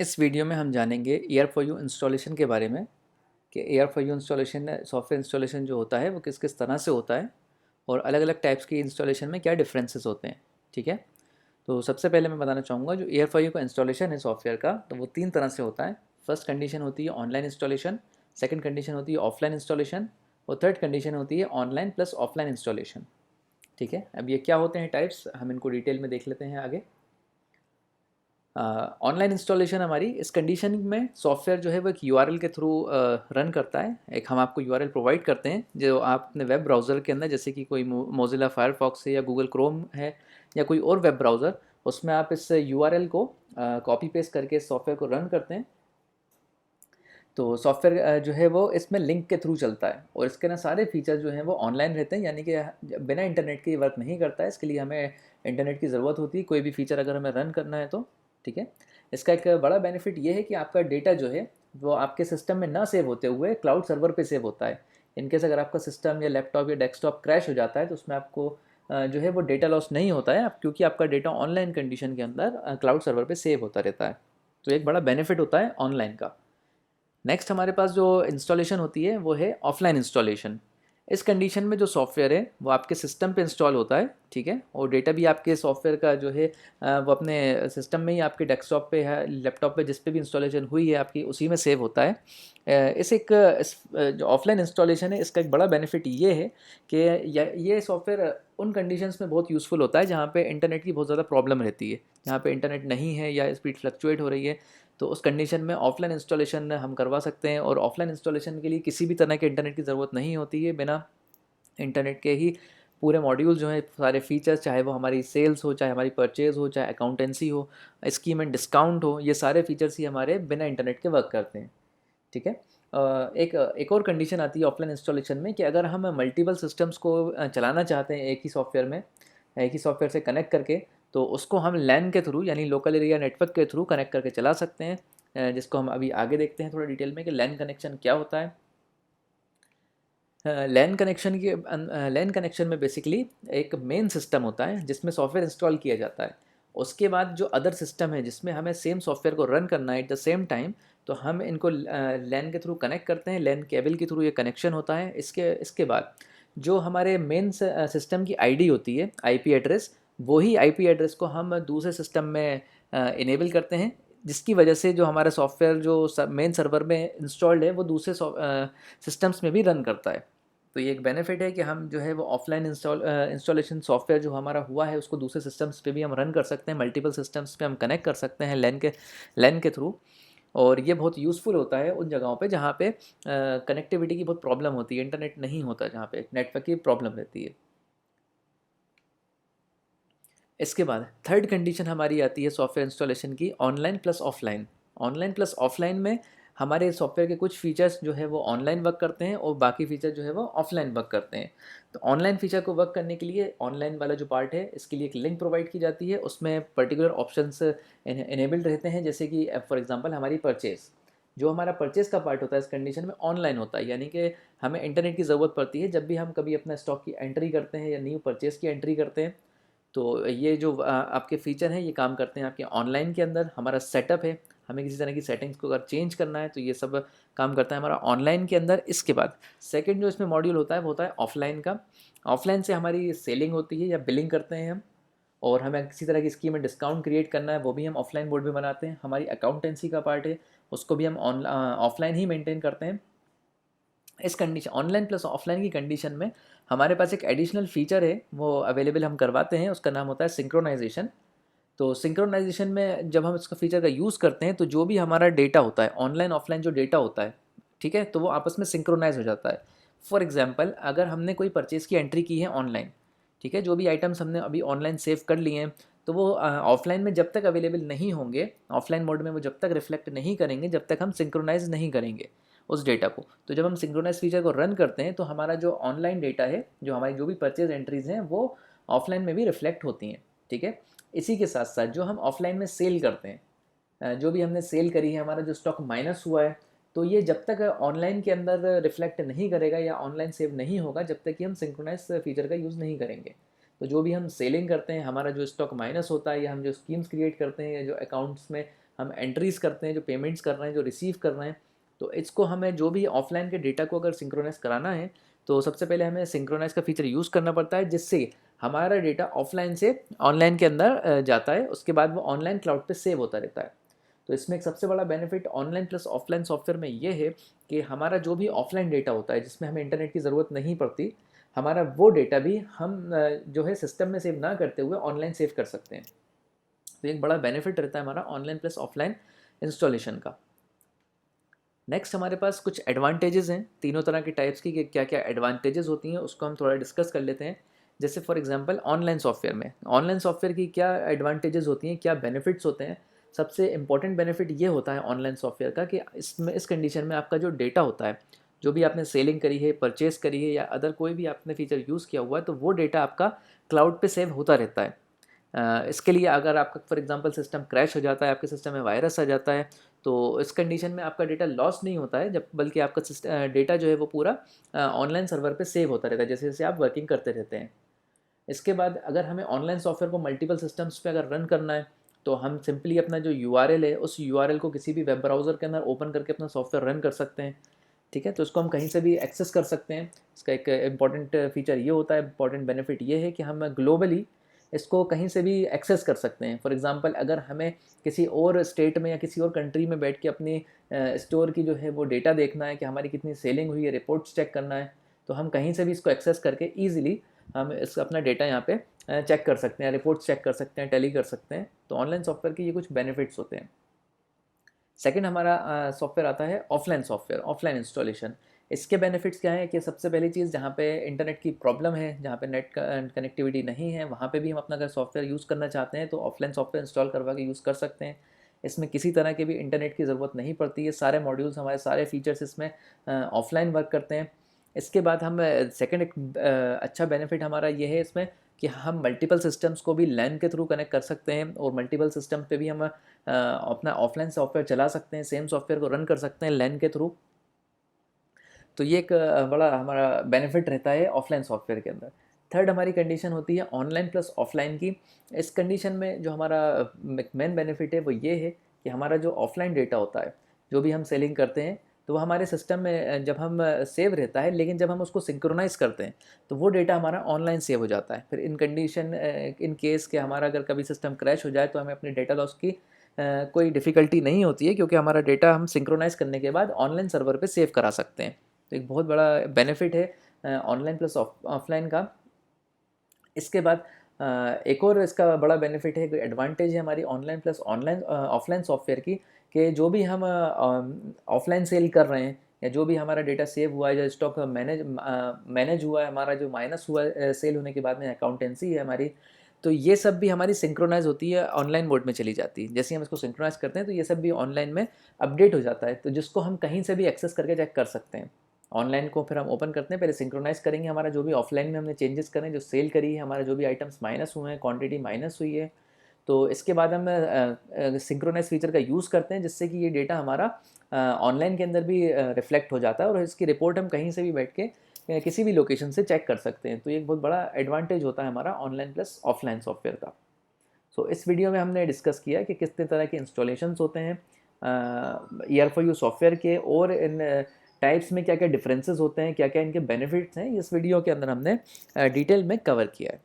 इस वीडियो में हम जानेंगे एयर फॉर यू इंस्टॉलेशन के बारे में कि air for you installation software installation जो होता है वो किस किस तरह से होता है और अलग अलग टाइप्स की इंस्टॉलेशन में क्या डिफरेंसेस होते हैं। ठीक है, तो सबसे पहले मैं बताना चाहूँगा जो एयर फॉर यू का इंस्टॉलेशन है सॉफ्टवेयर का, तो वो 3 तरह से होता है। फर्स्ट कंडीशन होती है ऑनलाइन इंस्टॉलेशन, सेकंड कंडीशन होती है ऑफलाइन इंस्टॉलेशन और थर्ड कंडीशन होती है ऑनलाइन प्लस ऑफलाइन इंस्टॉलेशन। ठीक है, अब ये क्या होते हैं टाइप्स, हम इनको डिटेल में देख लेते हैं आगे। ऑनलाइन इंस्टॉलेशन हमारी इस कंडीशन में सॉफ्टवेयर जो है वो एक यूआरएल के थ्रू रन करता है। एक हम आपको यूआरएल प्रोवाइड करते हैं जो आप अपने वेब ब्राउज़र के अंदर, जैसे कि कोई मोजिला फायरफॉक्स है या गूगल क्रोम है या कोई और वेब ब्राउज़र, उसमें आप इस यूआरएल को कॉपी पेस्ट करके इस सॉफ्टवेयर को रन करते हैं। तो सॉफ्टवेयर जो है वो इसमें लिंक के थ्रू चलता है और इसके ना सारे फीचर जो हैं वो ऑनलाइन रहते हैं, यानी कि बिना इंटरनेट के ये वर्क नहीं करता है। इसके लिए हमें इंटरनेट की ज़रूरत होती है कोई भी फीचर अगर हमें रन करना है तो। ठीक है, इसका एक बड़ा बेनिफिट ये है कि आपका डेटा जो है वो आपके सिस्टम में ना सेव होते हुए क्लाउड सर्वर पे सेव होता है। इनकेस अगर आपका सिस्टम या लैपटॉप या डेस्कटॉप क्रैश हो जाता है तो उसमें आपको जो है वो डेटा लॉस नहीं होता है, क्योंकि आपका डेटा ऑनलाइन कंडीशन के अंदर क्लाउड सर्वर पे सेव होता रहता है। तो एक बड़ा बेनिफिट होता है ऑनलाइन का। नेक्स्ट हमारे पास जो इंस्टॉलेशन होती है वो है ऑफलाइन इंस्टॉलेशन। इस कंडीशन में जो सॉफ्टवेयर है वो आपके सिस्टम पे इंस्टॉल होता है। ठीक है, और डेटा भी आपके सॉफ्टवेयर का जो है वो अपने सिस्टम में ही आपके डेस्कटॉप पे है, लैपटॉप पे जिस पे भी इंस्टॉलेशन हुई है आपकी उसी में सेव होता है। इस जो ऑफलाइन इंस्टॉलेशन है इसका एक बड़ा बेनिफिट ये है कि ये सॉफ्टवेयर उन कंडीशंस में बहुत यूज़फुल होता है जहाँ पे इंटरनेट की बहुत ज़्यादा प्रॉब्लम रहती है, जहाँ पे इंटरनेट नहीं है या स्पीड फ्लक्चुएट हो रही है। तो उस कंडीशन में ऑफलाइन इंस्टॉलेशन हम करवा सकते हैं और ऑफलाइन इंस्टॉलेशन के लिए किसी भी तरह के इंटरनेट की ज़रूरत नहीं होती है। बिना इंटरनेट के ही पूरे मॉड्यूल जो हैं, सारे फीचर्स, चाहे वो हमारी सेल्स हो, चाहे हमारी परचेज़ हो, चाहे अकाउंटेंसी हो, स्कीम एंड डिस्काउंट हो, ये सारे फीचर्स ही हमारे बिना इंटरनेट के वर्क करते हैं। ठीक है, एक और कंडीशन आती है ऑफलाइन इंस्टॉलेशन में कि अगर हम मल्टीपल सिस्टम्स को चलाना चाहते हैं एक ही सॉफ्टवेयर में, एक ही सॉफ्टवेयर से कनेक्ट करके, तो उसको हम लैन के थ्रू यानी लोकल एरिया नेटवर्क के थ्रू कनेक्ट करके चला सकते हैं, जिसको हम अभी आगे देखते हैं थोड़ा डिटेल में कि लैन कनेक्शन क्या होता है। लैन कनेक्शन में बेसिकली एक मेन सिस्टम होता है जिसमें सॉफ्टवेयर इंस्टॉल किया जाता है। उसके बाद जो अदर सिस्टम है जिसमें हमें सेम सॉफ्टवेयर को रन करना है एट द सेम टाइम, तो हम इनको लैन के थ्रू कनेक्ट करते हैं। लैन केबल के थ्रू ये कनेक्शन होता है। इसके बाद जो हमारे मेन सिस्टम की आईडी होती है, आईपी एड्रेस, वही आईपी एड्रेस को हम दूसरे सिस्टम में इनेबल करते हैं, जिसकी वजह से जो हमारा सॉफ्टवेयर जो मेन सर्वर में इंस्टॉल्ड है वो दूसरे सिस्टम्स में भी रन करता है। तो ये एक बेनिफिट है कि हम जो है वो ऑफलाइन इंस्टॉलेशन सॉफ्टवेयर जो हमारा हुआ है उसको दूसरे सिस्टम्स पे भी हम रन कर सकते हैं, मल्टीपल सिस्टम्स पे हम कनेक्ट कर सकते हैं लैन के थ्रू। और ये बहुत यूज़फुल होता है उन जगहों पे जहाँ पे कनेक्टिविटी की बहुत प्रॉब्लम होती है, इंटरनेट नहीं होता, जहाँ पे नेटवर्क की प्रॉब्लम रहती है। इसके बाद थर्ड कंडीशन हमारी आती है सॉफ्टवेयर इंस्टॉलेशन की, online plus offline. Online plus offline में हमारे सॉफ्टवेयर के कुछ फीचर्स जो है वो ऑनलाइन वर्क करते हैं और बाकी फीचर जो है वो ऑफलाइन वर्क करते हैं। तो ऑनलाइन फीचर को वर्क करने के लिए ऑनलाइन वाला जो पार्ट है इसके लिए एक लिंक प्रोवाइड की जाती है, उसमें पर्टिकुलर ऑप्शंस इनेबल्ड रहते हैं, जैसे कि फॉर एग्जांपल हमारी परचेज़। जो हमारा परचेज़ का पार्ट होता है इस कंडीशन में ऑनलाइन होता है, यानी कि हमें इंटरनेट की ज़रूरत पड़ती है जब भी हम कभी अपना स्टॉक की एंट्री करते हैं या न्यू परचेज़ की एंट्री करते हैं। तो ये जो आपके फ़ीचर हैं ये काम करते हैं आपके ऑनलाइन के अंदर। हमारा सेटअप है, हमें किसी तरह की सेटिंग्स को अगर चेंज करना है तो ये सब काम करता है हमारा ऑनलाइन के अंदर। इसके बाद सेकंड जो इसमें मॉड्यूल होता है वो होता है ऑफलाइन का। ऑफलाइन से हमारी सेलिंग होती है या बिलिंग करते हैं हम, और हमें किसी तरह की स्कीम में डिस्काउंट क्रिएट करना है वो भी हम ऑफलाइन मोड में बनाते हैं। हमारी अकाउंटेंसी का पार्ट है उसको भी हम ऑफलाइन ही मेंटेन करते हैं। इस कंडीशन ऑनलाइन प्लस ऑफलाइन की कंडीशन में हमारे पास एक एडिशनल फीचर है वो अवेलेबल हम करवाते हैं, उसका नाम होता है सिंक्रोनाइजेशन। तो सिंक्रोनाइजेशन में जब हम इसका फीचर का यूज़ करते हैं तो जो भी हमारा डेटा होता है, ऑनलाइन ऑफलाइन जो डेटा होता है, ठीक है, तो वो आपस में सिंक्रोनाइज हो जाता है। फॉर एग्जांपल अगर हमने कोई परचेज़ की एंट्री की है ऑनलाइन, ठीक है, जो भी आइटम्स हमने अभी ऑनलाइन सेव कर लिए हैं, तो वो ऑफलाइन में जब तक अवेलेबल नहीं होंगे, ऑफलाइन मोड में वो जब तक रिफ्लेक्ट नहीं करेंगे जब तक हम सिंक्रोनाइज नहीं करेंगे उस डेटा को। तो जब हम सिंक्रोनाइज फीचर को रन करते हैं तो हमारा जो ऑनलाइन डेटा है, जो हमारी जो भी परचेज एंट्रीज़ हैं, वो ऑफलाइन में भी रिफ्लेक्ट होती हैं। ठीक है, इसी के साथ साथ जो हम ऑफलाइन में सेल करते हैं, जो भी हमने सेल करी है, हमारा जो स्टॉक माइनस हुआ है, तो ये जब तक ऑनलाइन के अंदर रिफ्लेक्ट नहीं करेगा या ऑनलाइन सेव नहीं होगा जब तक कि हम सिंक्रोनाइज फीचर का यूज़ नहीं करेंगे। तो जो भी हम सेलिंग करते हैं, हमारा जो स्टॉक माइनस होता है या हम जो स्कीम्स क्रिएट करते हैं या जो अकाउंट्स में हम एंट्रीज़ करते हैं, जो पेमेंट्स कर रहे हैं, जो रिसीव कर रहे हैं, तो इसको हमें जो भी ऑफलाइन के डेटा को अगर सिंक्रोनाइज़ कराना है तो सबसे पहले हमें सिंक्रोनाइज़ का फीचर यूज़ करना पड़ता है, जिससे हमारा डेटा ऑफलाइन से ऑनलाइन के अंदर जाता है, उसके बाद वो ऑनलाइन क्लाउड पे सेव होता रहता है। तो इसमें एक सबसे बड़ा benefit online plus offline software में ये है कि हमारा जो भी ऑफलाइन डेटा होता है जिसमें हमें इंटरनेट की ज़रूरत नहीं पड़ती, हमारा वो डेटा भी हम जो है सिस्टम में सेव ना करते हुए ऑनलाइन सेव कर सकते हैं। तो एक बड़ा बेनिफिट रहता है हमारा ऑनलाइन प्लस ऑफलाइन इंस्टॉलेशन का। नेक्स्ट हमारे पास कुछ एडवांटेजेस हैं तीनों तरह के टाइप्स की, कि क्या क्या एडवांटेजेस होती हैं उसको हम थोड़ा डिस्कस कर लेते हैं। जैसे फॉर एग्जांपल ऑनलाइन सॉफ्टवेयर की क्या एडवांटेजेस होती हैं, क्या बेनिफिट्स होते हैं। सबसे इंपॉर्टेंट बेनिफिट ये होता है ऑनलाइन सॉफ्टवेयर का कि इसमें इस कंडीशन में आपका जो डेटा होता है, जो भी आपने सेलिंग करी है, परचेस करी है या अदर कोई भी आपने फीचर यूज़ किया हुआ है, तो वो डेटा आपका क्लाउड पे सेव होता रहता है। इसके लिए अगर आपका फॉर एग्जांपल सिस्टम क्रैश हो जाता है, आपके सिस्टम में वायरस आ जाता है, तो इस कंडीशन में आपका डेटा लॉस नहीं होता है, जब बल्कि आपका डेटा जो है वो पूरा ऑनलाइन सर्वर पे सेव होता रहता है, जैसे जैसे आप वर्किंग करते रहते हैं। इसके बाद अगर हमें ऑनलाइन सॉफ्टवेयर को मल्टीपल सिस्टम्स पे अगर रन करना है, तो हम सिंपली अपना जो यूआरएल है उस यूआरएल को किसी भी वेब ब्राउज़र के अंदर ओपन करके अपना सॉफ्टवेयर रन कर सकते हैं। ठीक है, तो इसको हम कहीं से भी एक्सेस कर सकते हैं। इसका एक इम्पॉर्टेंट फीचर ये होता है, इम्पॉर्टेंट बेनिफिट ये है कि हम ग्लोबली इसको कहीं से भी एक्सेस कर सकते हैं। फॉर एग्जांपल अगर हमें किसी और स्टेट में या किसी और कंट्री में बैठ के अपनी स्टोर की जो है वो डेटा देखना है कि हमारी कितनी सेलिंग हुई है, रिपोर्ट्स चेक करना है, तो हम कहीं से भी इसको एक्सेस करके ईजिली हम इस अपना डेटा यहाँ पे चेक कर सकते हैं, रिपोर्ट्स चेक कर सकते हैं, टैली कर सकते हैं। तो ऑनलाइन सॉफ्टवेयर के ये कुछ बेनिफिट्स होते हैं। सेकंड हमारा सॉफ्टवेयर आता है ऑफलाइन सॉफ्टवेयर, ऑफलाइन इंस्टॉलेशन। इसके बेनिफिट्स क्या है कि सबसे पहली चीज़, जहाँ पे इंटरनेट की प्रॉब्लम है, जहाँ पे नेट कनेक्टिविटी नहीं है, वहाँ पे भी हम अपना अगर सॉफ्टवेयर यूज़ करना चाहते हैं तो ऑफलाइन सॉफ्टवेयर इंस्टॉल करवा के यूज़ कर सकते हैं। इसमें किसी तरह के भी इंटरनेट की ज़रूरत नहीं पड़ती है, सारे मॉड्यूल्स हमारे सारे फीचर्स इसमें ऑफलाइन वर्क करते हैं। इसके बाद हम सेकंड एक अच्छा बेनिफिट हमारा ये है इसमें कि हम मल्टीपल सिस्टम्स को भी लैन के थ्रू कनेक्ट कर सकते हैं और मल्टीपल सिस्टम पे भी हम अपना ऑफलाइन सॉफ्टवेयर चला सकते हैं, सेम सॉफ्टवेयर को रन कर सकते हैं लैन के थ्रू। तो ये एक बड़ा हमारा बेनिफिट रहता है ऑफलाइन सॉफ्टवेयर के अंदर। थर्ड हमारी कंडीशन होती है ऑनलाइन प्लस ऑफलाइन की। इस कंडीशन में जो हमारा मेन बेनिफिट है वो ये है कि हमारा जो ऑफलाइन डेटा होता है, जो भी हम सेलिंग करते हैं, तो वो हमारे सिस्टम में जब हम सेव रहता है, लेकिन जब हम उसको सिंक्रोनाइज़ करते हैं तो वो डेटा हमारा ऑनलाइन सेव हो जाता है। फिर इन कंडीशन इन केस के हमारा अगर कभी सिस्टम क्रैश हो जाए तो हमें अपने डेटा लॉस की कोई डिफ़िकल्टी नहीं होती है, क्योंकि हमारा डेटा हम सिंक्रोनाइज़ करने के बाद ऑनलाइन सर्वर पे सेव करा सकते हैं। तो एक बहुत बड़ा बेनिफिट है ऑनलाइन प्लस ऑफलाइन का। इसके बाद एक और इसका बड़ा बेनिफिट है, एडवांटेज है हमारी ऑनलाइन प्लस ऑफलाइन सॉफ्टवेयर की, कि जो भी हम ऑफलाइन सेल कर रहे हैं या जो भी हमारा डेटा सेव हुआ है, जो स्टॉक मैनेज हुआ है, हमारा जो माइनस हुआ है सेल होने के बाद में, अकाउंटेंसी है हमारी, तो ये सब भी हमारी सिंक्रोनाइज होती है, ऑनलाइन मोड में चली जाती है। जैसे ही हम इसको सिंक्रोनाइज करते हैं तो ये सब भी ऑनलाइन में अपडेट हो जाता है, तो जिसको हम कहीं से भी एक्सेस करके चेक कर सकते हैं। ऑनलाइन को फिर हम ओपन करते हैं, पहले सिंक्रोनाइज करेंगे हमारा जो भी ऑफलाइन में हमने चेंजेस करें, जो सेल करी है, हमारा जो भी आइटम्स माइनस हुए हैं, क्वांटिटी माइनस हुई है, तो इसके बाद हम सिंक्रोनाइज फीचर का यूज़ करते हैं, जिससे कि ये डेटा हमारा ऑनलाइन के अंदर भी रिफ्लेक्ट हो जाता है और इसकी रिपोर्ट हम कहीं से भी बैठ के किसी भी लोकेशन से चेक कर सकते हैं। तो ये एक बहुत बड़ा एडवांटेज होता है हमारा ऑनलाइन प्लस ऑफलाइन सॉफ्टवेयर का। सो इस वीडियो में हमने डिस्कस किया कि कितने तरह के इंस्टॉलेशंस होते हैं ER4U सॉफ्टवेयर के, और इन टाइप्स में क्या क्या डिफरेंसेस होते हैं, क्या क्या इनके बेनिफिट्स हैं, इस वीडियो के अंदर हमने डिटेल में कवर किया है।